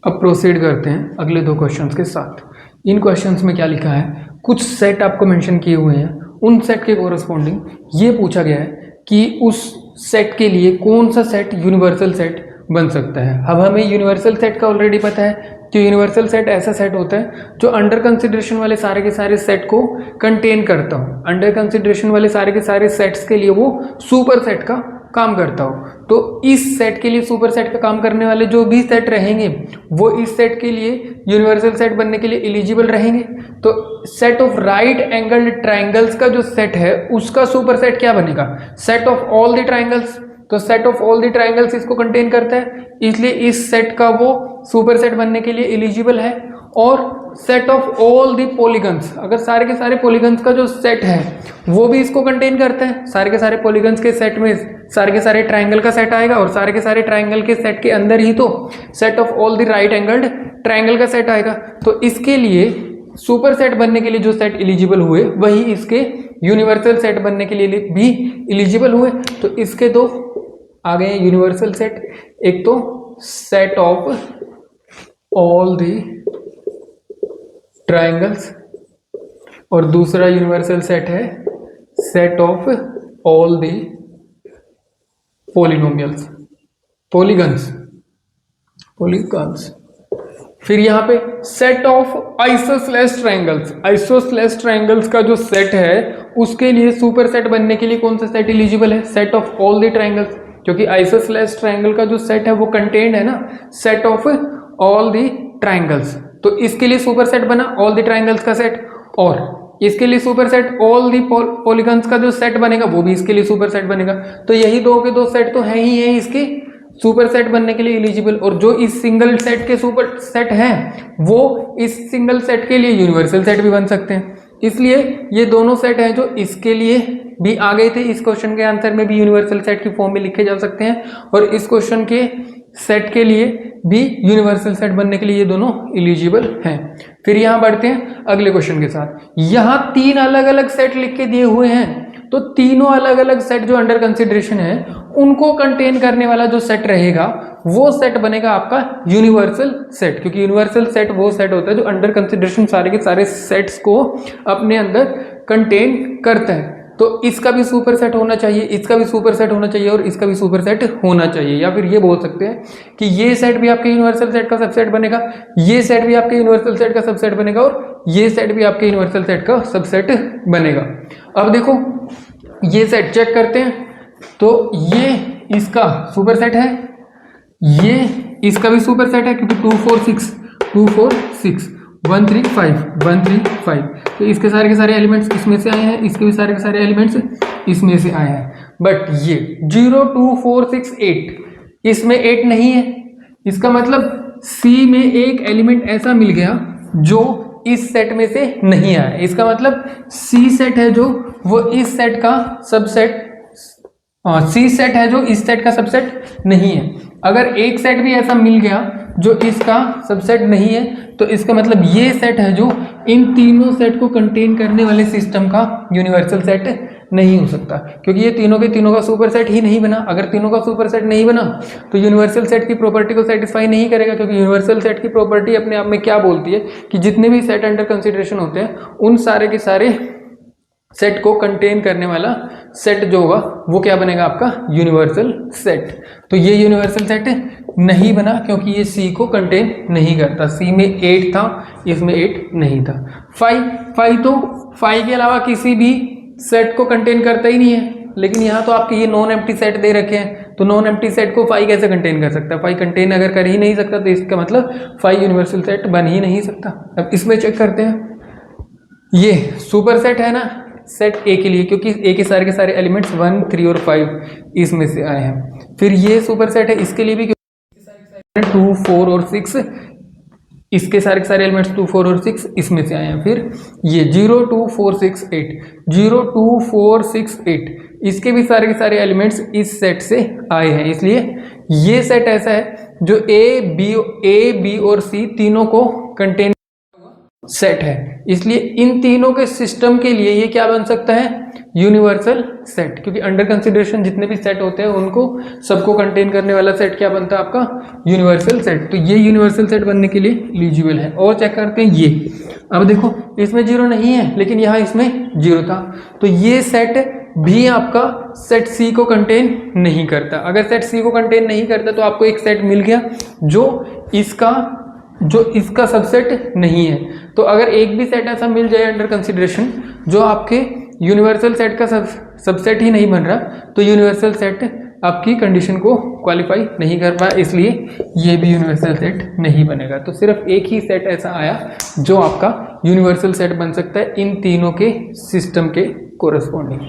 अब प्रोसीड करते हैं अगले दो क्वेश्चंस के साथ। इन क्वेश्चंस में क्या लिखा है, कुछ सेट आपको मेंशन किए हुए हैं, उन सेट के कोरस्पॉन्डिंग ये पूछा गया है कि उस सेट के लिए कौन सा सेट यूनिवर्सल सेट बन सकता है। अब हमें यूनिवर्सल सेट का ऑलरेडी पता है कि यूनिवर्सल सेट ऐसा सेट होता है जो अंडर कंसिडरेशन वाले सारे के सारे सेट को कंटेन करता हो। अंडर कंसिडरेशन वाले सारे के सारे सेट्स के लिए वो सुपर सेट का काम करता हो। तो इस सेट के लिए सुपर सेट का काम करने वाले जो भी सेट रहेंगे वो इस सेट के लिए यूनिवर्सल सेट बनने के लिए एलिजिबल रहेंगे। तो set of right angled triangles का जो सेट है उसका सुपर सेट क्या बनेगा, set of all the triangles. तो set of all the triangles इसको कंटेन करता है, इसलिए इस सेट का वो सुपर सेट बनने के लिए एलिजिबल है। और set of all the polygons, अगर सारे के सारे पॉलीगन्स का जो सेट है वो भी इसको कंटेन करता है। सारे के सारे पॉलीगन्स के सेट में सारे के सारे ट्राइंगल का सेट आएगा और सारे के सारे ट्राइंगल के सेट के अंदर ही तो set of all the right angled triangle का सेट आएगा। तो इसके लिए सुपर सेट बनने के लिए जो सेट एलिजिबल हुए वही इसके यूनिवर्सल सेट बनने के लिए भी एलिजिबल हुए। तो इसके दो आ गए यूनिवर्सल सेट, एक तो set of all the triangles और दूसरा यूनिवर्सल सेट है set of all the polynomials, polygons. फिर यहाँ पे set of isosceles triangles, isosceles triangles का जो सेट है उसके लिए सुपर सेट बनने के लिए कौन सा सेट एलिजिबल है, set of all the triangles. क्योंकि आइसोसेलेस ट्राइंगल का जो सेट है वो कंटेन्ड है ना set of all the triangles. तो इसके लिए सुपर सेट बना ऑल द ट्राइंगल्स का सेट, और इसके लिए super set all the polygons का जो सेट बनेगा वो भी इसके लिए सुपर सेट बनेगा। तो यही दो के दो सेट तो है ही है इसके सुपर सेट बनने के लिए एलिजिबल, और जो इस सिंगल सेट के सुपर सेट हैं वो इस सिंगल सेट के लिए यूनिवर्सल सेट भी बन सकते हैं। इसलिए ये दोनों सेट हैं जो इसके लिए भी आ गए थे, इस क्वेश्चन के आंसर में भी यूनिवर्सल सेट की फॉर्म में लिखे जा सकते हैं, और इस क्वेश्चन के सेट के लिए भी यूनिवर्सल सेट बनने के लिए ये दोनों एलिजिबल हैं। फिर यहाँ बढ़ते हैं अगले क्वेश्चन के साथ। यहाँ तीन अलग अलग सेट लिख के दिए हुए हैं, तो तीनों अलग अलग सेट जो अंडर कंसिडरेशन है उनको कंटेन करने वाला जो सेट रहेगा वो सेट बनेगा आपका यूनिवर्सल सेट। क्योंकि यूनिवर्सल सेट वो सेट होता है जो अंडर कंसिडरेशन सारे के सारे सेट्स को अपने अंदर कंटेन करता है। तो इसका भी सुपर सेट होना चाहिए, इसका भी सुपर सेट होना चाहिए और इसका भी सुपर सेट होना चाहिए। या फिर ये बोल सकते हैं कि ये सेट भी आपके यूनिवर्सल सेट का सबसेट बनेगा, ये सेट भी आपके यूनिवर्सल सेट का सबसेट बनेगा और ये सेट भी आपके यूनिवर्सल सेट का सबसेट बनेगा। अब देखो ये सेट चेक करते हैं, तो ये इसका सुपर सेट है, ये इसका भी सुपर सेट है क्योंकि 2 4 6 2 4 6 1 3 5 1 3 5, तो इसके सारे के सारे एलिमेंट्स इसमें से आए हैं, इसके भी सारे के सारे एलिमेंट्स इसमें से आए हैं। बट ये 0 2 4 6 8 इसमें 8 नहीं है, इसका मतलब C में एक एलिमेंट ऐसा मिल गया जो इस सेट में से नहीं आया। इसका मतलब C सेट है जो वो इस सेट का सबसेट, C सेट है जो इस सेट का सबसेट नहीं है। अगर एक सेट भी ऐसा मिल गया जो इसका सबसेट नहीं है तो इसका मतलब ये सेट है जो इन तीनों सेट को कंटेन करने वाले सिस्टम का यूनिवर्सल सेट नहीं हो सकता, क्योंकि ये तीनों के तीनों का सुपर सेट ही नहीं बना। अगर तीनों का सुपर सेट नहीं बना तो यूनिवर्सल सेट की प्रॉपर्टी को सेटिस्फाई नहीं करेगा, क्योंकि यूनिवर्सल सेट की प्रॉपर्टी अपने आप में क्या बोलती है कि जितने भी सेट अंडर कंसिडरेशन होते हैं उन सारे के सारे सेट को कंटेन करने वाला सेट जो होगा वो क्या बनेगा, आपका यूनिवर्सल सेट। तो ये यूनिवर्सल सेट नहीं बना क्योंकि ये C को कंटेन नहीं करता। C में 8 था, इसमें 8 नहीं था। 5 तो 5 के अलावा किसी भी सेट को कंटेन करता ही नहीं है, लेकिन यहाँ तो आपके ये नॉन एम्प्टी सेट दे रखे हैं, तो नॉन एम्प्टी सेट को 5 कैसे कंटेन कर सकता है। 5 कंटेन अगर कर ही नहीं सकता तो इसका मतलब 5 यूनिवर्सल सेट बन ही नहीं सकता। अब इसमें चेक करते हैं, ये सुपर सेट है ना सेट A के लिए, क्योंकि A के सारे एलिमेंट्स 1 3 और 5 इसमें से आए हैं। फिर ये सुपर सेट है इसके लिए भी, 2 4 और 6 इसके सारे एलिमेंट्स 2 4 और 6 इसमें से आए हैं। फिर ये 0 2 4 6 8 0 2 4 6 8 इसके भी सारे एलिमेंट्स इस सेट से आए हैं। इसलिए ये सेट ऐसा है जो A B और C तीनों को कंटेन सेट है, इसलिए इन तीनों के सिस्टम के लिए ये क्या बन सकता है, यूनिवर्सल सेट। क्योंकि अंडर कंसिडरेशन जितने भी सेट होते हैं उनको सबको कंटेन करने वाला सेट क्या बनता है आपका, यूनिवर्सल सेट। तो ये यूनिवर्सल सेट बनने के लिए एलिजिबल है। और चेक करते हैं ये, अब देखो इसमें जीरो नहीं है लेकिन यहाँ इसमें जीरो था, तो ये सेट भी आपका सेट सी को कंटेन नहीं करता। अगर सेट सी को कंटेन नहीं करता तो आपको एक सेट मिल गया जो इसका सबसेट नहीं है। तो अगर एक भी सेट ऐसा मिल जाए अंडर कंसिडरेशन जो आपके यूनिवर्सल सेट का सबसेट ही नहीं बन रहा, तो यूनिवर्सल सेट आपकी कंडीशन को क्वालिफाई नहीं कर पाया, इसलिए ये भी यूनिवर्सल सेट नहीं बनेगा। तो सिर्फ एक ही सेट ऐसा आया जो आपका यूनिवर्सल सेट बन सकता है इन तीनों के सिस्टम के कोरस्पॉन्डिंग।